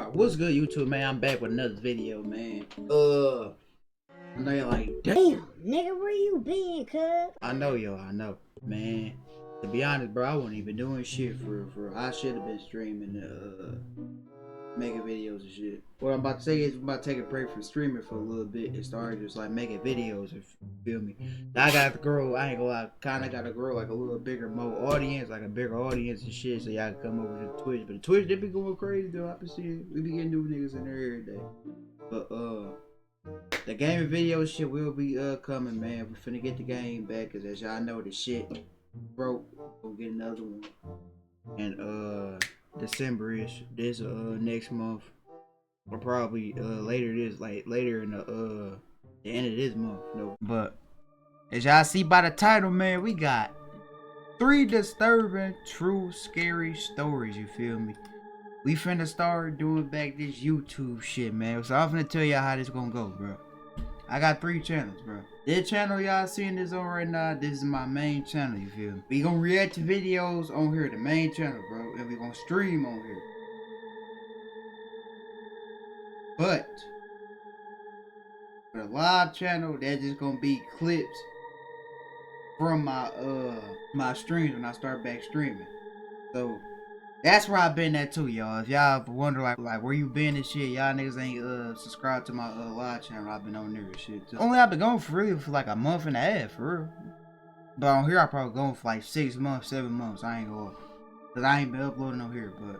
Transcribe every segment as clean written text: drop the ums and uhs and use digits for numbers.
Alright, what's good, YouTube, man? I'm back with another video, man. I know you're like, damn, nigga, where you been, cuz? I know, man. To be honest, bro, I wasn't even doing shit for I should have been streaming, making videos and shit. What I'm about to say is I'm about to take a break from streaming for a little bit and start just like making videos, if you feel me. Now I gotta grow, I ain't gonna lie, kinda gotta grow like a little bigger, more audience, like a bigger audience and shit, so y'all can come over to Twitch. But the Twitch, they be going crazy though. I been seeing, we be getting new niggas in there every day. But the gaming video shit will be coming, man. We finna get the game back, cause as y'all know, the shit broke. We'll get another one. And December-ish, this next month, or probably later in the end of this month. No, but as y'all see by the title, man, we got 3 disturbing, true, scary stories. You feel me? We finna start doing back this YouTube shit, man. So I'm finna tell y'all how this gonna go, bro. I got 3 channels, bro. This channel y'all seeing this on right now, this is my main channel, you feel me? We gonna react to videos on here, the main channel, bro. And we gonna stream on here. But for the live channel, that's just gonna be clips from my streams when I start back streaming. So that's where I've been at too, y'all. If y'all wonder like where you been and shit, y'all niggas ain't subscribed to my live channel. I've been on there and shit too. Only I've been going for real for like a month and a half, for real. But on here I probably going for like 6 months, 7 months. I ain't going, cause I ain't been uploading on here. But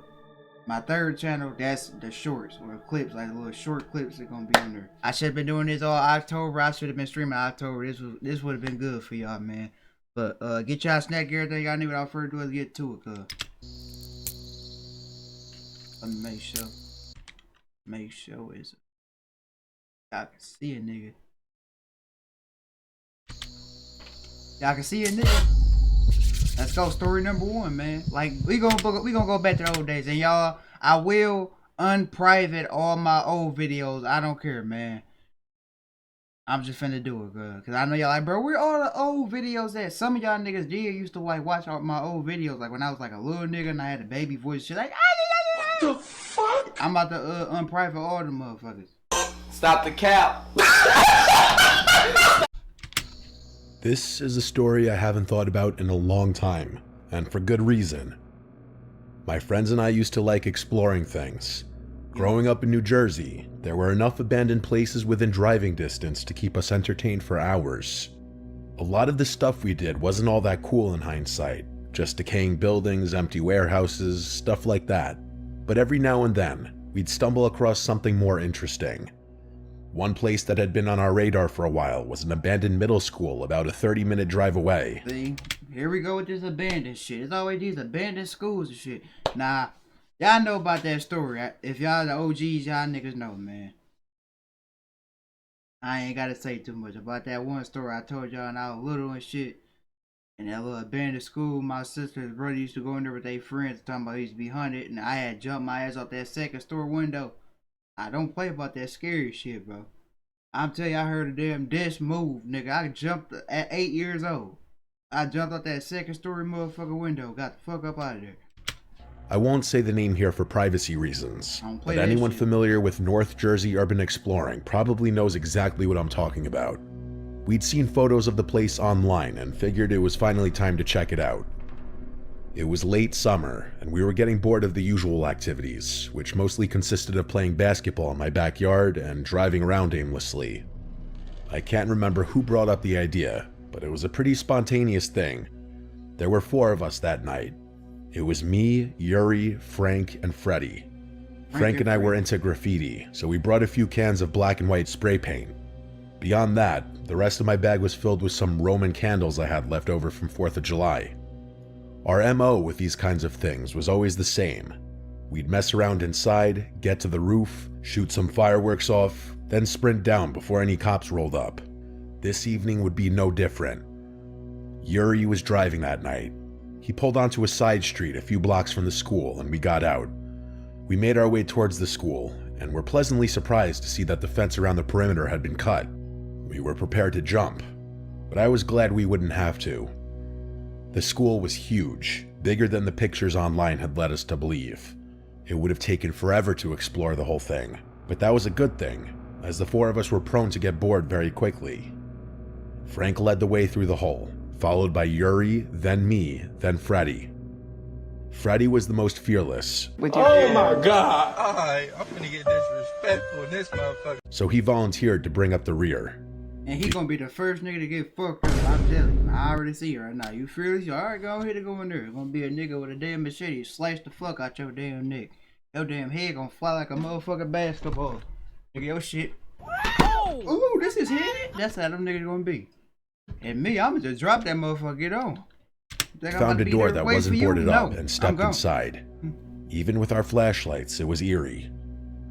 my 3rd channel, that's the shorts or clips, like little short clips that gonna be on there. I should have been doing this all October. I should have been streaming October. This would have been good for y'all, man. But get y'all snack everything y'all need. Without further ado, let's get to it, cuz. Let me make sure it's y'all can see a nigga. Y'all can see a nigga. Let's go, story number 1, man. Like we gonna go back to the old days, and y'all, I will unprivate all my old videos. I don't care, man. I'm just finna do it, good. Cause I know y'all like, bro, where all the old videos at? Some of y'all niggas used to like watch all my old videos, like when I was like a little nigga and I had a baby voice, shit like, what the fuck? I'm about to unprivate all the motherfuckers. Stop the cap. This is a story I haven't thought about in a long time, and for good reason. My friends and I used to like exploring things. Growing up in New Jersey, there were enough abandoned places within driving distance to keep us entertained for hours. A lot of the stuff we did wasn't all that cool in hindsight, just decaying buildings, empty warehouses, stuff like that. But every now and then, we'd stumble across something more interesting. One place that had been on our radar for a while was an abandoned middle school about a 30-minute drive away. See, here we go with this abandoned shit. It's always these abandoned schools and shit. Nah, y'all know about that story. If y'all the OGs, y'all niggas know, man. I ain't gotta say too much about that one story I told y'all when I was little and shit. In that little abandoned school, my sister's brother used to go in there with their friends talking about he used to be hunted, and I had jumped my ass off that 2nd story window. I don't play about that scary shit, bro. I'm telling you, I heard a damn disc move, nigga. I jumped at 8 years old. I jumped out that 2nd story motherfucking window, got the fuck up out of there. I won't say the name here for privacy reasons, but that anyone shit. familiar with North Jersey urban exploring probably knows exactly what I'm talking about. We'd seen photos of the place online and figured it was finally time to check it out. It was late summer, and we were getting bored of the usual activities, which mostly consisted of playing basketball in my backyard and driving around aimlessly. I can't remember who brought up the idea, but it was a pretty spontaneous thing. There were 4 of us that night. It was me, Yuri, Frank, and Freddy. Frank and I were into graffiti, so we brought a few cans of black and white spray paint. Beyond that, the rest of my bag was filled with some Roman candles I had left over from 4th of July. Our MO with these kinds of things was always the same. We'd mess around inside, get to the roof, shoot some fireworks off, then sprint down before any cops rolled up. This evening would be no different. Yuri was driving that night. He pulled onto a side street a few blocks from the school and we got out. We made our way towards the school and were pleasantly surprised to see that the fence around the perimeter had been cut. We were prepared to jump, but I was glad we wouldn't have to. The school was huge, bigger than the pictures online had led us to believe. It would have taken forever to explore the whole thing, but that was a good thing, as the four of us were prone to get bored very quickly. Frank led the way through the hole, followed by Yuri, then me, then Freddy. Freddy was the most fearless. Oh my god! Alright, I'm gonna get disrespectful in this motherfucker. So he volunteered to bring up the rear. And he gonna be the first nigga to get fucked up. I'm telling you. I already see you right now. You fearless? You alright, go ahead and go in there. It's gonna be a nigga with a damn machete. Slice the fuck out your damn neck. Your damn head gonna fly like a motherfucking basketball. Nigga, your shit. Ooh, this is hit. That's how them niggas gonna be. And me, I'ma just drop that motherfucker, get on. Found a door that wasn't boarded up and stepped inside. Even with our flashlights, it was eerie.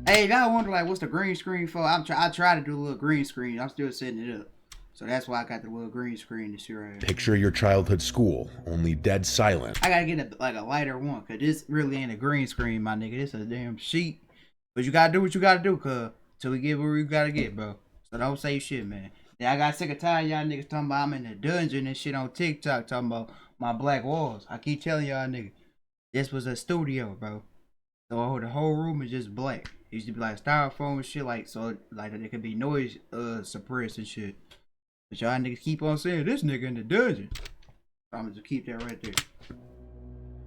Hey, now I wonder, like, what's the green screen for? I try to do a little green screen. I'm still setting it up. So that's why I got the little green screen this year right here. Picture your childhood school, only dead silent. I gotta get a lighter one, cause this really ain't a green screen, my nigga. This is a damn sheet. But you gotta do what you gotta do, cuz. Till we get where we gotta get, bro. So don't say shit, man. Yeah, I got sick of tired y'all niggas talking about I'm in the dungeon and shit on TikTok talking about my black walls. I keep telling y'all niggas, this was a studio, bro. So the whole room is just black. It used to be like styrofoam and shit, like, so like it could be noise suppressed and shit. But y'all niggas keep on saying this nigga in the dungeon. So I'm gonna just keep that right there.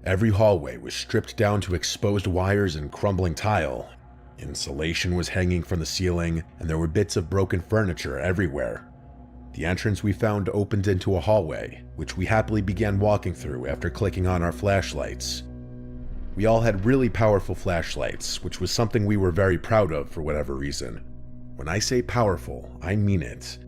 Every hallway was stripped down to exposed wires and crumbling tile. Insulation was hanging from the ceiling, and there were bits of broken furniture everywhere. The entrance we found opened into a hallway, which we happily began walking through after clicking on our flashlights. We all had really powerful flashlights, which was something we were very proud of for whatever reason. When I say powerful, I mean it.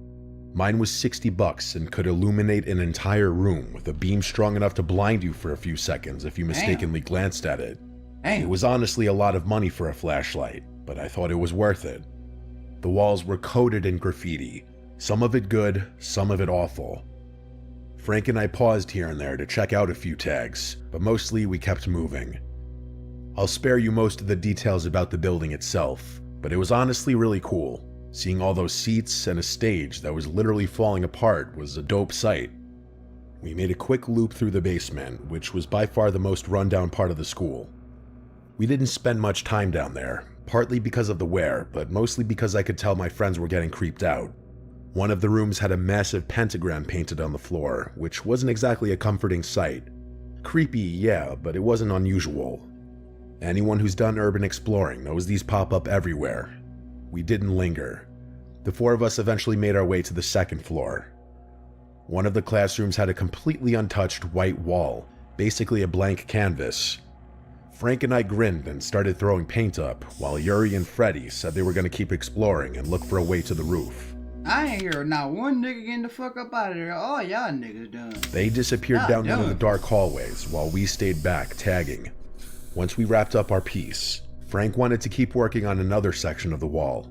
Mine was $60 and could illuminate an entire room with a beam strong enough to blind you for a few seconds if you mistakenly glanced at it. It was honestly a lot of money for a flashlight, but I thought it was worth it. The walls were coated in graffiti, some of it good, some of it awful. Frank and I paused here and there to check out a few tags, but mostly we kept moving. I'll spare you most of the details about the building itself, but it was honestly really cool. Seeing all those seats and a stage that was literally falling apart was a dope sight. We made a quick loop through the basement, which was by far the most rundown part of the school. We didn't spend much time down there, partly because of the wear, but mostly because I could tell my friends were getting creeped out. One of the rooms had a massive pentagram painted on the floor, which wasn't exactly a comforting sight. Creepy, yeah, but it wasn't unusual. Anyone who's done urban exploring knows these pop up everywhere. We didn't linger. The four of us eventually made our way to the second floor. One of the classrooms had a completely untouched white wall, basically a blank canvas. Frank and I grinned and started throwing paint up, while Yuri and Freddy said they were going to keep exploring and look for a way to the roof. I ain't hear not one nigga getting the fuck up out of there. All y'all niggas done. They disappeared down one of the dark hallways while we stayed back, tagging. Once we wrapped up our piece, Frank wanted to keep working on another section of the wall.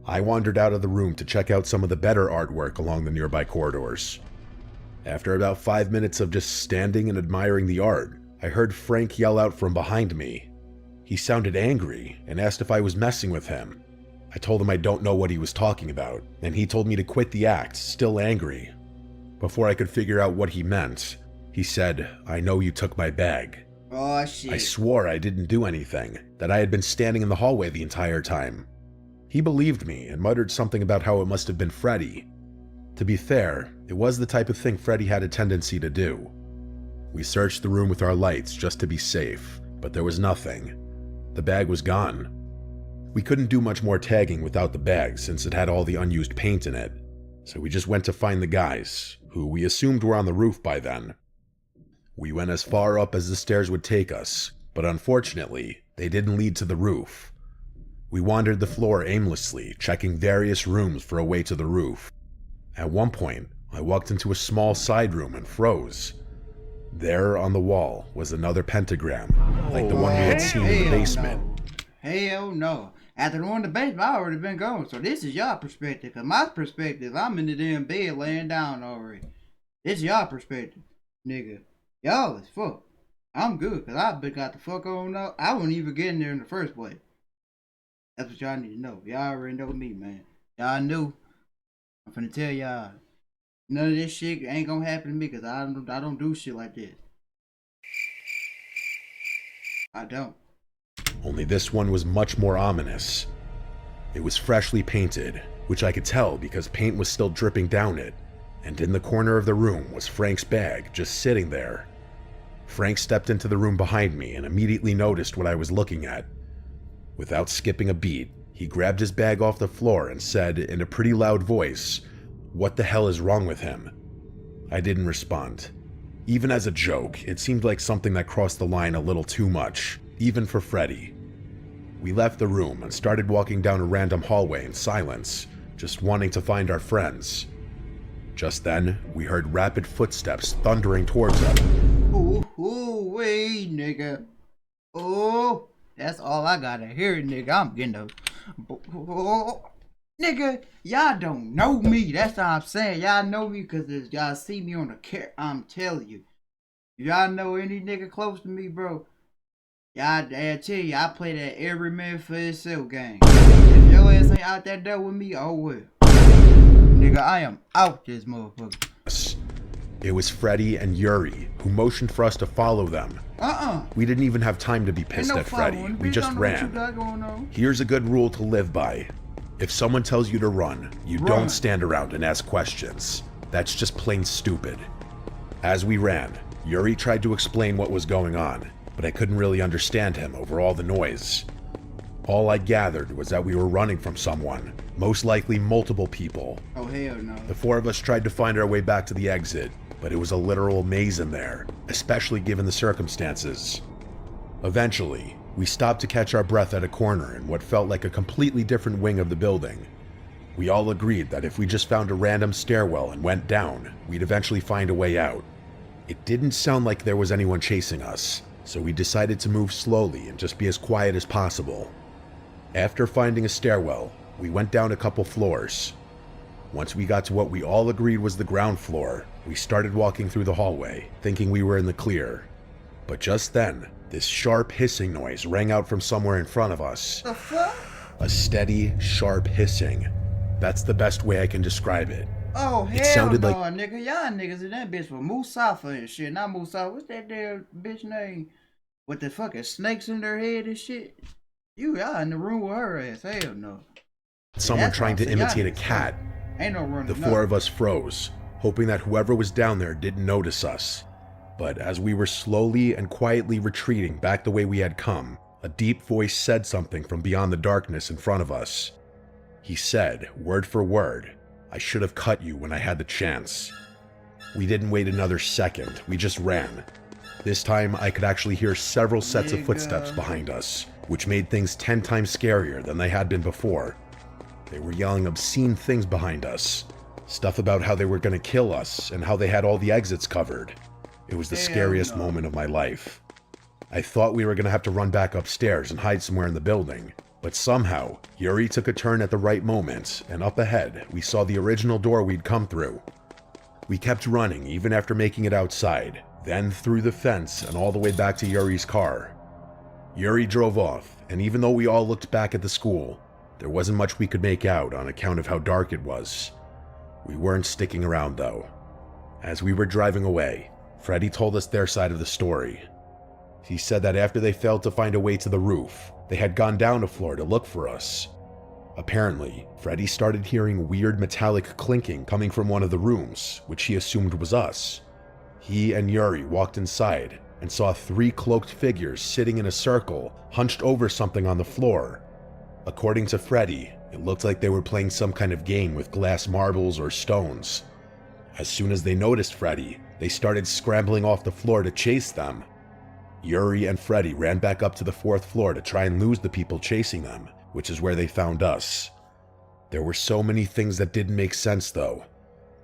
I wandered out of the room to check out some of the better artwork along the nearby corridors. After about 5 minutes of just standing and admiring the art, I heard Frank yell out from behind me. He sounded angry and asked if I was messing with him. I told him I don't know what he was talking about, and he told me to quit the act, still angry. Before I could figure out what he meant, he said, "I know you took my bag." Oh shit. I swore I didn't do anything, that I had been standing in the hallway the entire time. He believed me and muttered something about how it must have been Freddy. To be fair, it was the type of thing Freddy had a tendency to do. We searched the room with our lights just to be safe, but there was nothing. The bag was gone. We couldn't do much more tagging without the bag since it had all the unused paint in it, so we just went to find the guys, who we assumed were on the roof by then. We went as far up as the stairs would take us, but unfortunately, they didn't lead to the roof. We wandered the floor aimlessly, checking various rooms for a way to the roof. At one point, I walked into a small side room and froze. There on the wall was another pentagram, like the one we had seen in the basement. Hell no. After the one in the basement, I already been gone. So this is y'all perspective. Cause my perspective, I'm in the damn bed laying down already. This is y'all perspective, nigga. Y'all is fuck. I'm good, cause I've been got the fuck on up. I wouldn't even get in there in the first place. That's what y'all need to know. Y'all already know me, man. Y'all knew. I'm finna tell y'all. None of this shit ain't gonna happen to me, cause I don't do shit like this. I don't. only this one was much more ominous. It was freshly painted, which I could tell because paint was still dripping down it, and in the corner of the room was Frank's bag just sitting there. Frank stepped into the room behind me and immediately noticed what I was looking at. Without skipping a beat, he grabbed his bag off the floor and said in a pretty loud voice, "What the hell is wrong with him?" I didn't respond. Even as a joke, it seemed like something that crossed the line a little too much, even for Freddy. We left the room and started walking down a random hallway in silence, just wanting to find our friends. Just then, we heard rapid footsteps thundering towards us. Ooh, wait, nigga. Oh, that's all I gotta hear, nigga. I'm getting a... Oh, nigga, y'all don't know me. That's what I'm saying. Y'all know me because y'all see me on the car. I'm telling you. Y'all know any nigga close to me, bro. Y'all, I tell you, I play that every man for himself game. If your ass ain't out that door with me, oh well. Nigga, I am out this motherfucker. It was Freddy and Yuri, who motioned for us to follow them. We didn't even have time to be pissed at Freddy. We just ran. Here's a good rule to live by. If someone tells you to run, you don't stand around and ask questions. That's just plain stupid. As we ran, Yuri tried to explain what was going on, but I couldn't really understand him over all the noise. All I gathered was that we were running from someone, most likely multiple people. Oh, hell no. The four of us tried to find our way back to the exit, but it was a literal maze in there, especially given the circumstances. Eventually, we stopped to catch our breath at a corner in what felt like a completely different wing of the building. We all agreed that if we just found a random stairwell and went down, we'd eventually find a way out. It didn't sound like there was anyone chasing us, so we decided to move slowly and just be as quiet as possible. After finding a stairwell, we went down a couple floors. Once we got to what we all agreed was the ground floor, we started walking through the hallway, thinking we were in the clear. But just then, this sharp hissing noise rang out from somewhere in front of us. The fuck? A steady, sharp hissing. That's the best way I can describe it. Oh, hell It sounded no, like nigga. Y'all niggas in that bitch with Musafa and shit. Not Musafa. What's that damn bitch name? With the fucking snakes in their head and shit? Y'all in the room with her ass. Hell no. someone trying to imitate a cat. Ain't no running. The four of us froze, hoping that whoever was down there didn't notice us. But as we were slowly and quietly retreating back the way we had come, a deep voice said something from beyond the darkness in front of us. He said, word for word, "I should have cut you when I had the chance." We didn't wait another second, we just ran. This time I could actually hear several sets of footsteps behind us, which made things 10 times scarier than they had been before. They were yelling obscene things behind us. Stuff about how they were going to kill us and how they had all the exits covered. It was the scariest moment of my life. I thought we were going to have to run back upstairs and hide somewhere in the building. But somehow, Yuri took a turn at the right moment, and up ahead, we saw the original door we'd come through. We kept running even after making it outside, then through the fence and all the way back to Yuri's car. Yuri drove off, and even though we all looked back at the school, there wasn't much we could make out on account of how dark it was. We weren't sticking around though. As we were driving away, Freddy told us their side of the story. He said that after they failed to find a way to the roof, they had gone down a floor to look for us. Apparently, Freddy started hearing weird metallic clinking coming from one of the rooms, which he assumed was us. He and Yuri walked inside and saw 3 cloaked figures sitting in a circle, hunched over something on the floor. According to Freddy, it looked like they were playing some kind of game with glass marbles or stones. As soon as they noticed Freddy, they started scrambling off the floor to chase them. Yuri and Freddy ran back up to the 4th floor to try and lose the people chasing them, which is where they found us. There were so many things that didn't make sense though.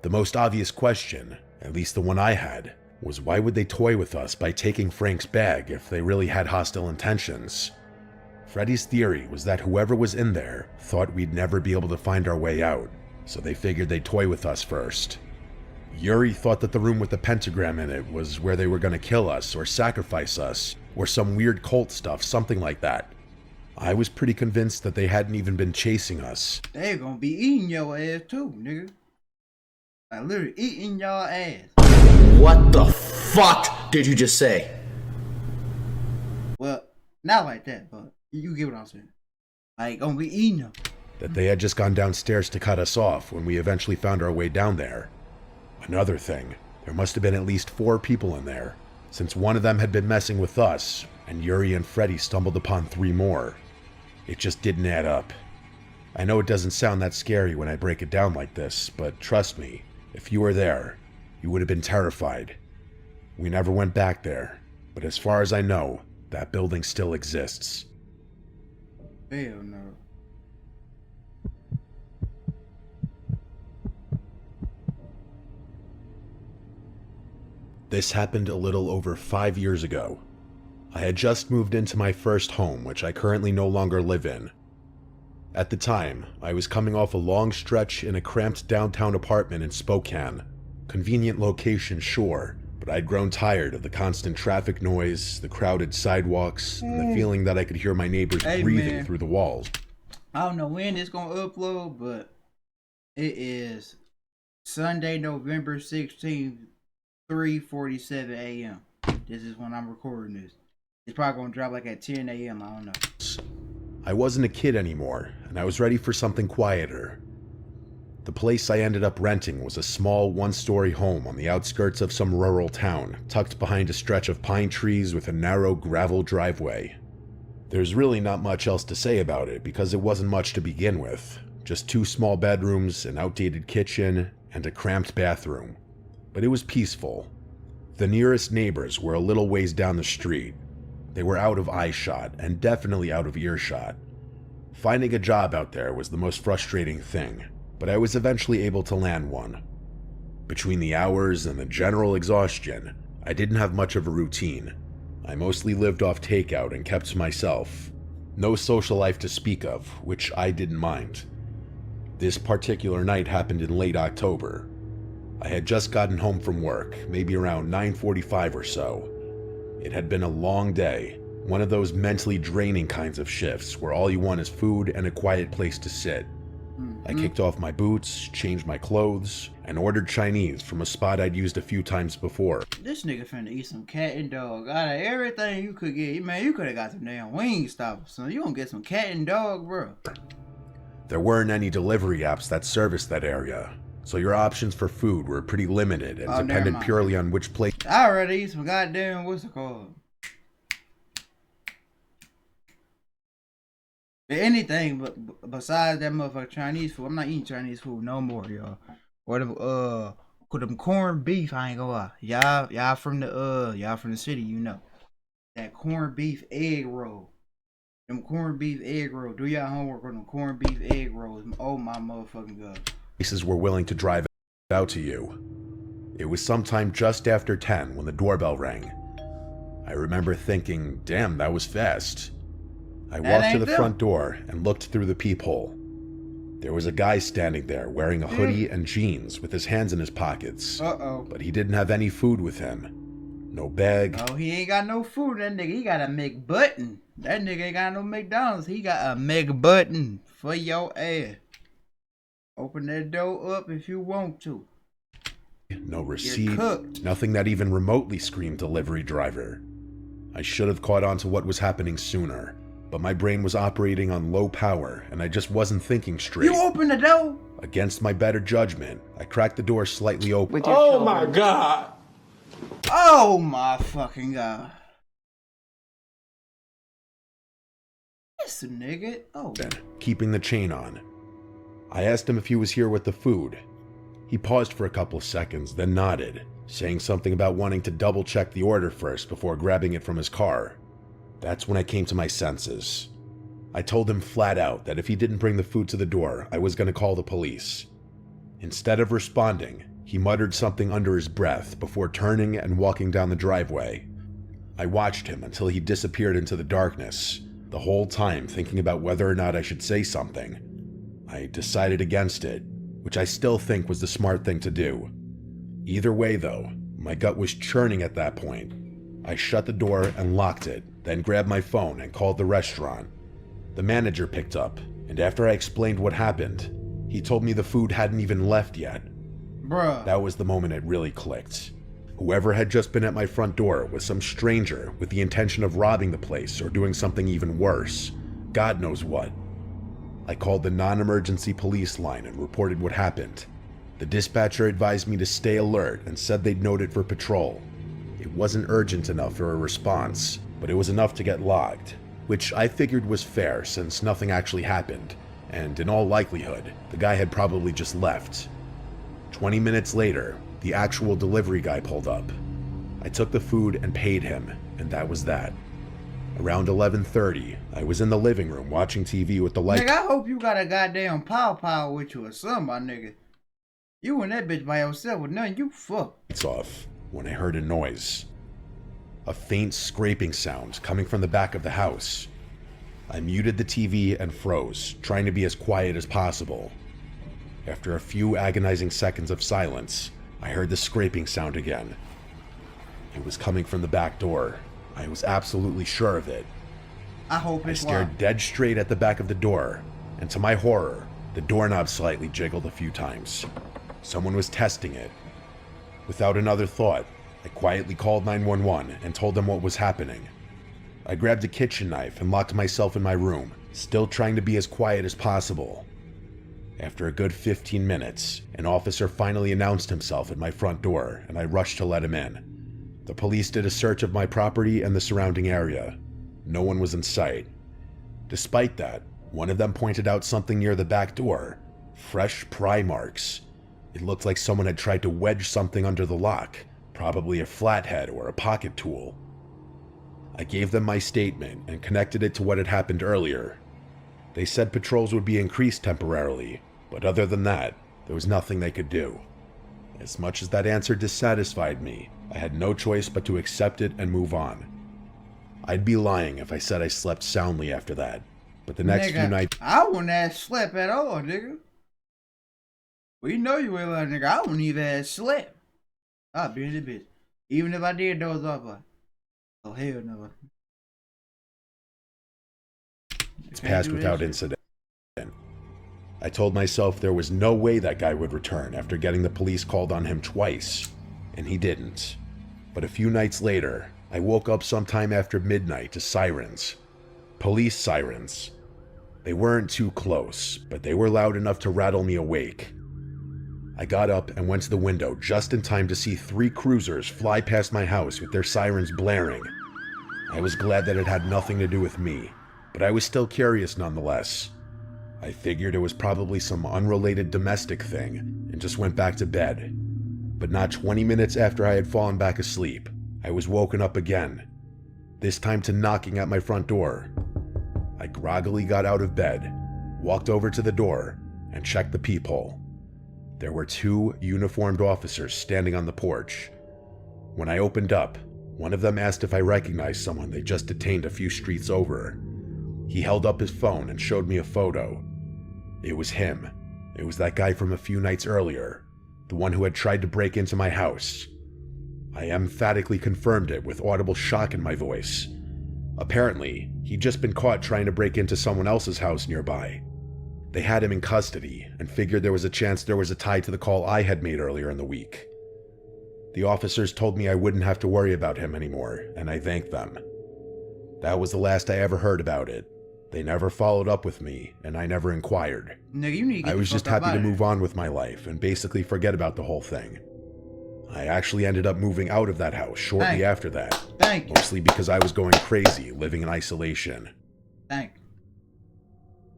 The most obvious question, at least the one I had, was why would they toy with us by taking Frank's bag if they really had hostile intentions? Freddy's theory was that whoever was in there thought we'd never be able to find our way out, so they figured they'd toy with us first. Yuri thought that the room with the pentagram in it was where they were going to kill us or sacrifice us, or some weird cult stuff, something like that. I was pretty convinced that they hadn't even been chasing us. They gonna be eating your ass too, nigga. Like literally eating your ass. What the fuck did you just say? Well, not like that, but You get what I'm saying? Like, gonna be eating them. That they had just gone downstairs to cut us off when we eventually found our way down there. Another thing, there must have been at least 4 people in there, since one of them had been messing with us, and Yuri and Freddy stumbled upon 3 more. It just didn't add up. I know it doesn't sound that scary when I break it down like this, but trust me, if you were there, you would have been terrified. We never went back there, but as far as I know, that building still exists. Hell no. This happened a little over 5 years ago. I had just moved into my first home, which I currently no longer live in. At the time, I was coming off a long stretch in a cramped downtown apartment in Spokane. Convenient location, sure, but I'd grown tired of the constant traffic noise, the crowded sidewalks, and the feeling that I could hear my neighbors breathing through the walls. I don't know when it's gonna upload, but it is Sunday, November 16th, 3:47 a.m. This is when I'm recording this. It's probably gonna drop like at 10 a.m. I don't know. I wasn't a kid anymore, and I was ready for something quieter. The place I ended up renting was a small 1-story home on the outskirts of some rural town, tucked behind a stretch of pine trees with a narrow gravel driveway. There's really not much else to say about it because it wasn't much to begin with. Just 2 small bedrooms, an outdated kitchen, and a cramped bathroom. But it was peaceful. The nearest neighbors were a little ways down the street. They were out of eyeshot and definitely out of earshot. Finding a job out there was the most frustrating thing, but I was eventually able to land one. Between the hours and the general exhaustion, I didn't have much of a routine. I mostly lived off takeout and kept to myself. No social life to speak of, which I didn't mind. This particular night happened in late October. I had just gotten home from work, maybe around 9:45 or so. It had been a long day, one of those mentally draining kinds of shifts where all you want is food and a quiet place to sit. I kicked off my boots, changed my clothes, and ordered Chinese from a spot I'd used a few times before. This nigga finna eat some cat and dog. Out of everything you could get, man, you could have got some damn Wingstop. So you gonna get some cat and dog, bro. There weren't any delivery apps that serviced that area, so your options for food were pretty limited and depended purely on which place. I already eat some goddamn, what's it called? Anything but besides that motherfucker Chinese food. I'm not eating Chinese food no more, y'all. Or them corned beef, I ain't gonna lie. Y'all from the city, you know. That corned beef egg roll. Them corned beef egg roll. Do y'all homework on them corned beef egg rolls. Oh my motherfucking god. Places were willing to drive out to you. It was sometime just after 10 when the doorbell rang. I remember thinking, damn, that was fast. I walked to the front door and looked through the peephole. There was a guy standing there wearing a hoodie and jeans with his hands in his pockets. But he didn't have any food with him. No bag. Oh, he ain't got no food. That nigga, he got a McButton. That nigga ain't got no McDonald's. He got a McButton for your ass. Open that door up if you want to. No receipt. Nothing that even remotely screamed delivery driver. I should have caught on to what was happening sooner. But my brain was operating on low power, and I just wasn't thinking straight. You open the door? Against my better judgment, I cracked the door slightly open. Oh my god! Oh my fucking god. This nigga. Oh. Keeping the chain on. I asked him if he was here with the food. He paused for a couple of seconds, then nodded, saying something about wanting to double check the order first before grabbing it from his car. That's when I came to my senses. I told him flat out that if he didn't bring the food to the door, I was going to call the police. Instead of responding, he muttered something under his breath before turning and walking down the driveway. I watched him until he disappeared into the darkness, the whole time thinking about whether or not I should say something. I decided against it, which I still think was the smart thing to do. Either way though, my gut was churning at that point. I shut the door and locked it, then grabbed my phone and called the restaurant. The manager picked up, and after I explained what happened, he told me the food hadn't even left yet. Bruh. That was the moment it really clicked. Whoever had just been at my front door was some stranger with the intention of robbing the place or doing something even worse. God knows what. I called the non-emergency police line and reported what happened. The dispatcher advised me to stay alert and said they'd note it for patrol. It wasn't urgent enough for a response, but it was enough to get logged, which I figured was fair since nothing actually happened, and in all likelihood, the guy had probably just left. 20 minutes later, the actual delivery guy pulled up. I took the food and paid him, and that was that. Around 11:30, I was in the living room watching TV with the light. Nigga, I hope you got a goddamn pow with you or something, my nigga. You and that bitch by yourself with nothing, you fucked. Off when I heard a noise. A faint scraping sound coming from the back of the house. I muted the TV and froze, trying to be as quiet as possible. After a few agonizing seconds of silence, I heard the scraping sound again. It was coming from the back door. I was absolutely sure of it. I hope I it's stared locked. dead straight at the back of the door, and to my horror, the doorknob slightly jiggled a few times. Someone was testing it. Without another thought, I quietly called 911 and told them what was happening. I grabbed a kitchen knife and locked myself in my room, still trying to be as quiet as possible. After a good 15 minutes, an officer finally announced himself at my front door, and I rushed to let him in. The police did a search of my property and the surrounding area. No one was in sight. Despite that, one of them pointed out something near the back door. Fresh pry marks. It looked like someone had tried to wedge something under the lock, probably a flathead or a pocket tool. I gave them my statement and connected it to what had happened earlier. They said patrols would be increased temporarily, but other than that, there was nothing they could do. As much as that answer dissatisfied me, I had no choice but to accept it and move on. I'd be lying if I said I slept soundly after that, but the next few nights... I wouldn't have slept at all, nigga. We know you ain't like nigga. I wouldn't even have slept. I'd be in the bitch. Even if I did doze off, like, oh hell no. It's passed without incident. I told myself there was no way that guy would return after getting the police called on him twice, and he didn't. But a few nights later, I woke up sometime after midnight to sirens. Police sirens. They weren't too close, but they were loud enough to rattle me awake. I got up and went to the window just in time to see 3 cruisers fly past my house with their sirens blaring. I was glad that it had nothing to do with me, but I was still curious nonetheless. I figured it was probably some unrelated domestic thing and just went back to bed. But not 20 minutes after I had fallen back asleep, I was woken up again, this time to knocking at my front door. I groggily got out of bed, walked over to the door, and checked the peephole. There were 2 uniformed officers standing on the porch. When I opened up, one of them asked if I recognized someone they just detained a few streets over. He held up his phone and showed me a photo. It was him. It was that guy from a few nights earlier, the one who had tried to break into my house. I emphatically confirmed it with audible shock in my voice. Apparently, he'd just been caught trying to break into someone else's house nearby. They had him in custody and figured there was a chance there was a tie to the call I had made earlier in the week. The officers told me I wouldn't have to worry about him anymore, and I thanked them. That was the last I ever heard about it. They never followed up with me, and I never inquired. Nigga, you need to get I was the just fuck up happy to out of move on with my life and basically forget about the whole thing. I actually ended up moving out of that house shortly after that. Thank you. Mostly because I was going crazy, living in isolation. Thank you.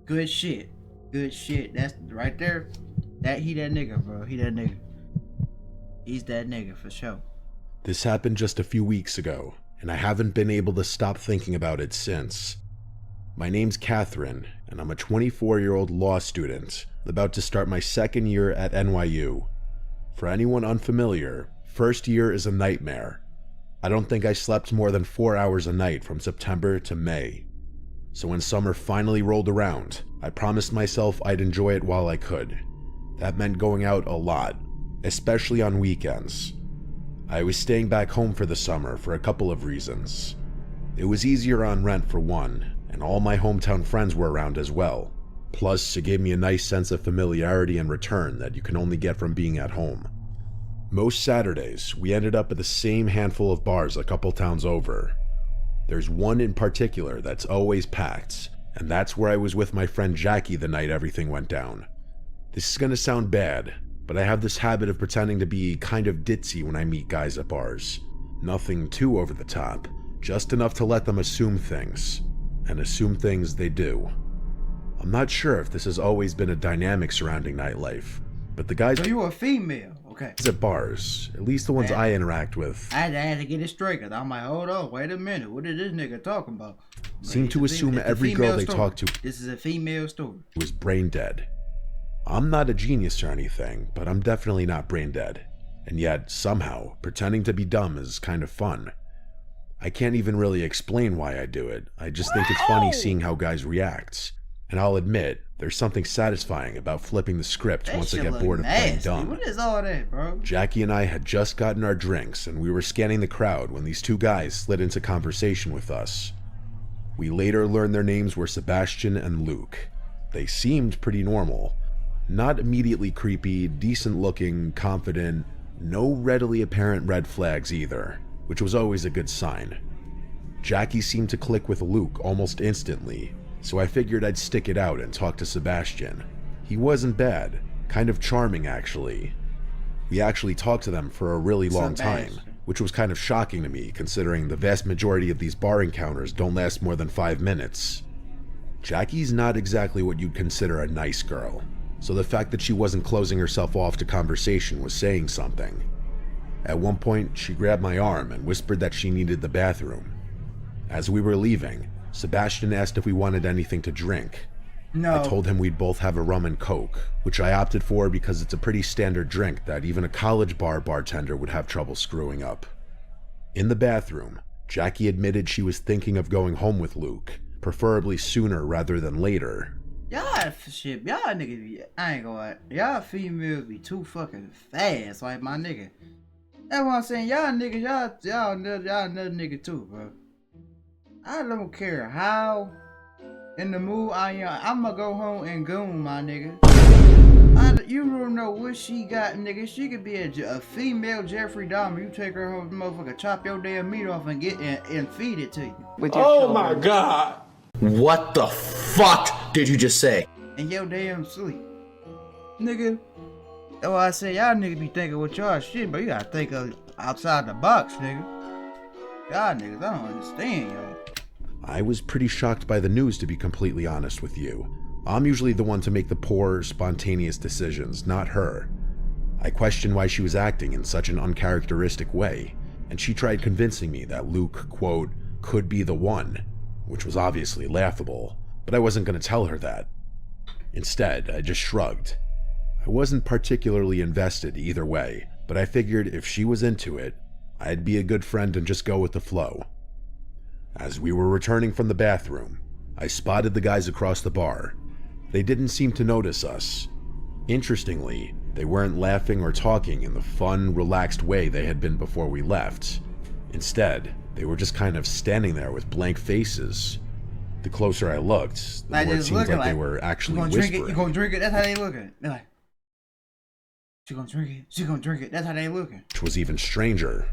Good shit. Good shit. That's right there. He that nigga, bro. He that nigga. He's that nigga for sure. This happened just a few weeks ago, and I haven't been able to stop thinking about it since. My name's Catherine, and I'm a 24-year-old law student, about to start my 2nd year at NYU. For anyone unfamiliar, first year is a nightmare. I don't think I slept more than 4 hours a night from September to May. So when summer finally rolled around, I promised myself I'd enjoy it while I could. That meant going out a lot, especially on weekends. I was staying back home for the summer for a couple of reasons. It was easier on rent for one, and all my hometown friends were around as well. Plus, it gave me a nice sense of familiarity and return that you can only get from being at home. Most Saturdays, we ended up at the same handful of bars a couple towns over. There's one in particular that's always packed, and that's where I was with my friend Jackie the night everything went down. This is gonna sound bad, but I have this habit of pretending to be kind of ditzy when I meet guys at bars. Nothing too over the top, just enough to let them assume things, and assume things they do. I'm not sure if this has always been a dynamic surrounding nightlife, but the guys So you a female, okay? at bars, at least the ones I interact with, I had to get it straight, cause I'm like, hold on, wait a minute, what is this nigga talking about? seem It's to a assume it's a every girl female they story. talk to This is a female story. was brain dead. I'm not a genius or anything, but I'm definitely not brain dead. And yet, somehow, pretending to be dumb is kind of fun. I can't even really explain why I do it. I just think it's funny seeing how guys react. And I'll admit, there's something satisfying about flipping the script That once I shit get look bored of playing nasty. dumb. What is all that, bro? Jackie and I had just gotten our drinks, and we were scanning the crowd when these two guys slid into conversation with us. We later learned their names were Sebastian and Luke. They seemed pretty normal. Not immediately creepy, decent looking, confident, no readily apparent red flags either, which was always a good sign. Jackie seemed to click with Luke almost instantly, so I figured I'd stick it out and talk to Sebastian. He wasn't bad, kind of charming actually. We actually talked to them for a really long time, Sebastian. which was kind of shocking to me considering the vast majority of these bar encounters don't last more than 5 minutes. Jackie's not exactly what you'd consider a nice girl, so the fact that she wasn't closing herself off to conversation was saying something. At one point, she grabbed my arm and whispered that she needed the bathroom. As we were leaving, Sebastian asked if we wanted anything to drink. No. I told him we'd both have a rum and coke, which I opted for because it's a pretty standard drink that even a college bar bartender would have trouble screwing up. In the bathroom, Jackie admitted she was thinking of going home with Luke, preferably sooner rather than later. Y'all shit, y'all niggas be, I ain't gonna lie, y'all females be too fucking fast, like my nigga. That's what I'm saying, y'all niggas, y'all another nigga too, bro. I don't care how in the mood I am, I'ma go home and goon, my nigga. You don't know what she got, nigga. She could be a female Jeffrey Dahmer. You take her home, motherfucker, chop your damn meat off and get and feed it to you. Oh my God! What the fuck did you just say? In your damn sleep. Nigga. That's why I say y'all niggas be thinking what y'all shit, but you gotta think of outside the box, nigga. Y'all niggas, I don't understand y'all. I was pretty shocked by the news, to be completely honest with you. I'm usually the one to make the poor, spontaneous decisions, not her. I questioned why she was acting in such an uncharacteristic way, and she tried convincing me that Luke, quote, could be the one, which was obviously laughable, but I wasn't going to tell her that. Instead, I just shrugged. I wasn't particularly invested either way, but I figured if she was into it, I'd be a good friend and just go with the flow. As we were returning from the bathroom, I spotted the guys across the bar. They didn't seem to notice us. Interestingly, they weren't laughing or talking in the fun, relaxed way they had been before we left. Instead, they were just kind of standing there with blank faces. The closer I looked, the Like more it just seemed looking like they like, were actually you gonna drink it, whispering. you gonna drink it, that's how they looking. They're like, she gonna drink it, she gonna drink it, that's how they looking. Which was even stranger.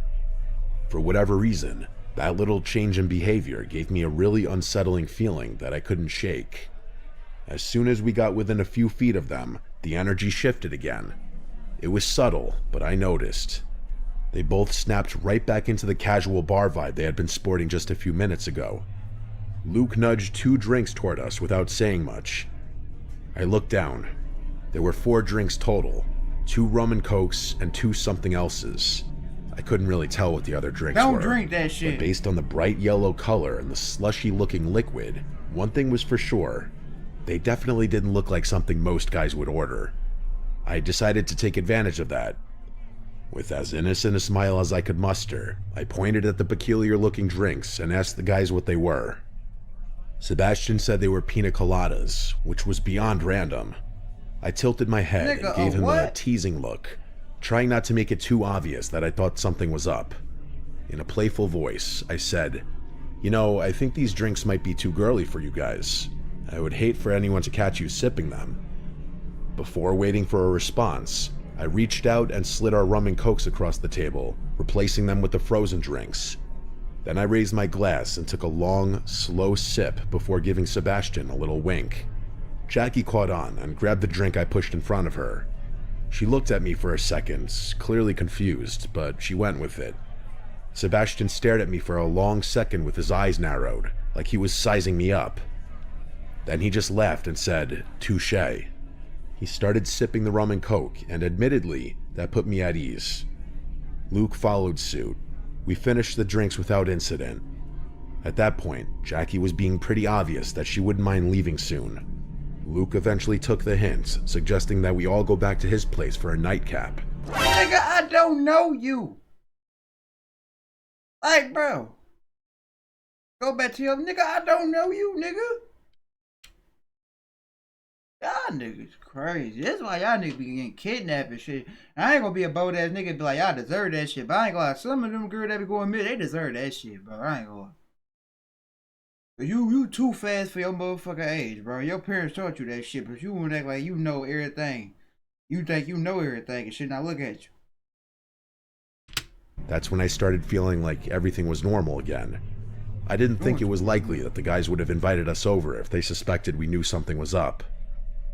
For whatever reason, that little change in behavior gave me a really unsettling feeling that I couldn't shake. As soon as we got within a few feet of them, the energy shifted again. It was subtle, but I noticed. They both snapped right back into the casual bar vibe they had been sporting just a few minutes ago. Luke nudged 2 drinks toward us without saying much. I looked down. There were 4 drinks total, 2 rum and cokes and 2 something elses. I couldn't really tell what the other drinks were. Don't drink that But shit. based on the bright yellow color and the slushy looking liquid, one thing was for sure. They definitely didn't look like something most guys would order. I decided to take advantage of that. With as innocent a smile as I could muster, I pointed at the peculiar looking drinks and asked the guys what they were. Sebastian said they were pina coladas, which was beyond random. I tilted my head Nigga, and gave him a what? teasing look, trying not to make it too obvious that I thought something was up. In a playful voice, I said, "You know, I think these drinks might be too girly for you guys. I would hate for anyone to catch you sipping them." Before waiting for a response, I reached out and slid our rum and cokes across the table, replacing them with the frozen drinks. Then I raised my glass and took a long, slow sip before giving Sebastian a little wink. Jackie caught on and grabbed the drink I pushed in front of her. She looked at me for a second, clearly confused, but she went with it. Sebastian stared at me for a long second with his eyes narrowed, like he was sizing me up. Then he just laughed and said, "Touché." He started sipping the rum and coke, and admittedly, that put me at ease. Luke followed suit. We finished the drinks without incident. At that point, Jackie was being pretty obvious that she wouldn't mind leaving soon. Luke eventually took the hint, suggesting that we all go back to his place for a nightcap. Nigga, I don't know you. Like, bro. Go back to your nigga, I don't know you, nigga. Y'all niggas crazy. That's why y'all niggas be getting kidnapped and shit. I ain't gonna be a bold ass nigga and be like, y'all deserve that shit. But I ain't gonna lie, some of them girls that be going mid, they deserve that shit, bro. I ain't gonna lie. But you too fast for your motherfucking age, bro. Your parents taught you that shit, but you wanna act like you know everything. You think you know everything and shit, now look at you. That's when I started feeling like everything was normal again. I didn't think it was likely that the guys would have invited us over if they suspected we knew something was up.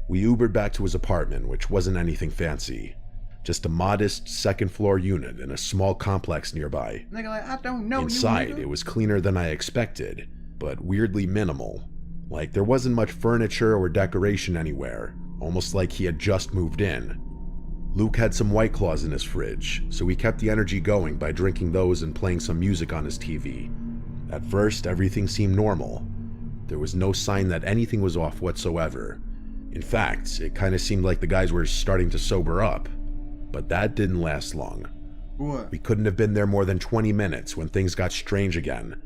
We Ubered back to his apartment, which wasn't anything fancy. Just a modest second-floor unit in a small complex nearby. Nigga, like, I don't know Inside, you, nigga. it was cleaner than I expected, but weirdly minimal. Like there wasn't much furniture or decoration anywhere, almost like he had just moved in. Luke had some White Claws in his fridge, so we kept the energy going by drinking those and playing some music on his TV. At first, everything seemed normal. There was no sign that anything was off whatsoever. In fact, it kind of seemed like the guys were starting to sober up. But that didn't last long. What? We couldn't have been there more than 20 minutes when things got strange again.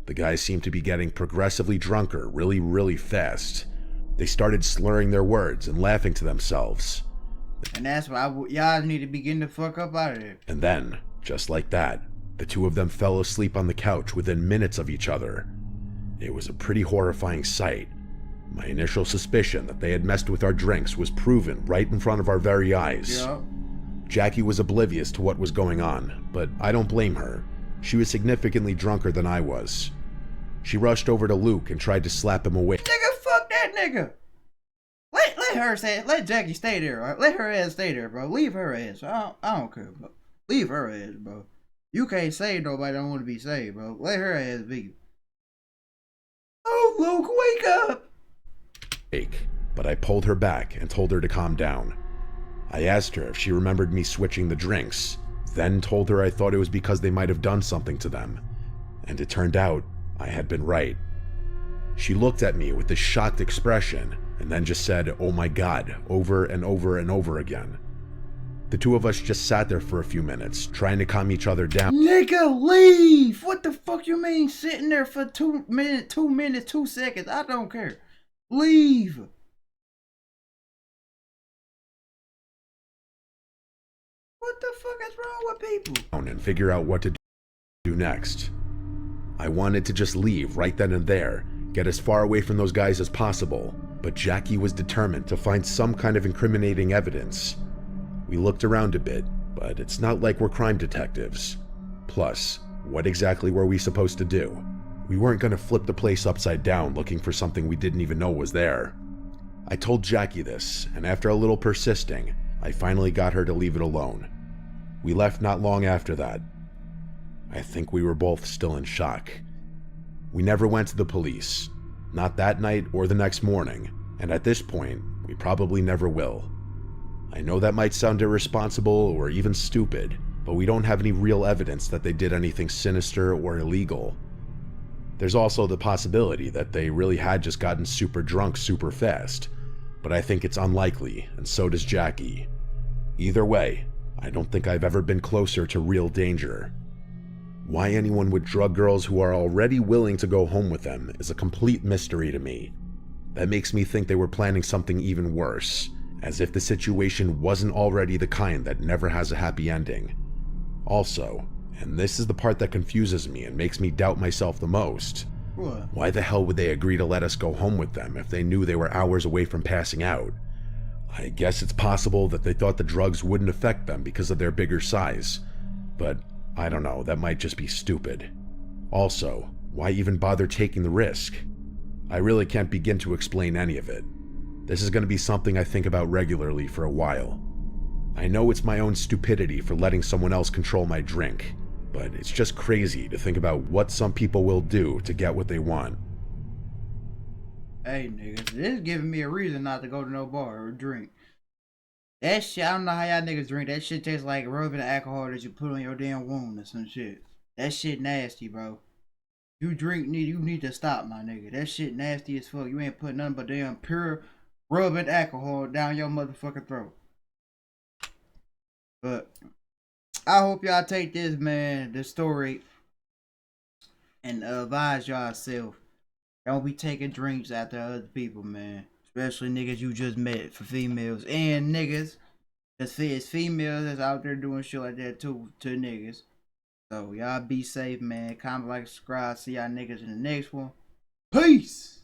The guys seemed to be getting progressively drunker really fast. They started slurring their words and laughing to themselves. And that's why y'all need to be getting the fuck up out of there. And then, just like that, the two of them fell asleep on the couch within minutes of each other. It was a pretty horrifying sight. My initial suspicion that they had messed with our drinks was proven right in front of our very eyes. Yup. Jackie was oblivious to what was going on, but I don't blame her. She was significantly drunker than I was. She rushed over to Luke and tried to slap him awake. Nigga, fuck that nigga. Let her say it. Let Jackie stay there, right? Let her ass stay there, bro. Leave her ass. I don't care, bro. Leave her ass, bro. You can't save nobody that don't want to be saved, bro. Let her ass be. Oh, Luke, wake up. But I pulled her back and told her to calm down. I asked her if she remembered me switching the drinks, then told her I thought it was because they might have done something to them. And it turned out I had been right. She looked at me with this shocked expression and then just said, "Oh my God," over and over and over again. The two of us just sat there for a few minutes, trying to calm each other down. Nigga, leave. What the fuck you mean sitting there for 2 minutes, 2 seconds? I don't care. Leave. What the fuck is wrong with people? And figure out what to do next. I wanted to just leave right then and there, get as far away from those guys as possible, but Jackie was determined to find some kind of incriminating evidence. We looked around a bit, but it's not like we're crime detectives. Plus, what exactly were we supposed to do? We weren't going to flip the place upside down looking for something we didn't even know was there. I told Jackie this, and after a little persisting, I finally got her to leave it alone. We left not long after that. I think we were both still in shock. We never went to the police, not that night or the next morning, and at this point, we probably never will. I know that might sound irresponsible or even stupid, but we don't have any real evidence that they did anything sinister or illegal. There's also the possibility that they really had just gotten super drunk super fast, but I think it's unlikely, and so does Jackie. Either way, I don't think I've ever been closer to real danger. Why anyone would drug girls who are already willing to go home with them is a complete mystery to me. That makes me think they were planning something even worse, as if the situation wasn't already the kind that never has a happy ending. Also, and this is the part that confuses me and makes me doubt myself the most, What? why the hell would they agree to let us go home with them if they knew they were hours away from passing out? I guess it's possible that they thought the drugs wouldn't affect them because of their bigger size, but I don't know, that might just be stupid. Also, why even bother taking the risk? I really can't begin to explain any of it. This is going to be something I think about regularly for a while. I know it's my own stupidity for letting someone else control my drink, but it's just crazy to think about what some people will do to get what they want. Hey, niggas, this is giving me a reason not to go to no bar or drink. That shit, I don't know how y'all niggas drink. That shit tastes like rubbing alcohol that you put on your damn wound or some shit. That shit nasty, bro. You need to stop, my nigga. That shit nasty as fuck. You ain't putting nothing but damn pure rubbing alcohol down your motherfucking throat. But I hope y'all take this, man, this story, and advise yourself. Don't be taking drinks after other people, man. Especially niggas you just met, for females and niggas. It's females that's out there doing shit like that too, to niggas. So y'all be safe, man. Comment, like, subscribe. See y'all niggas in the next one. Peace!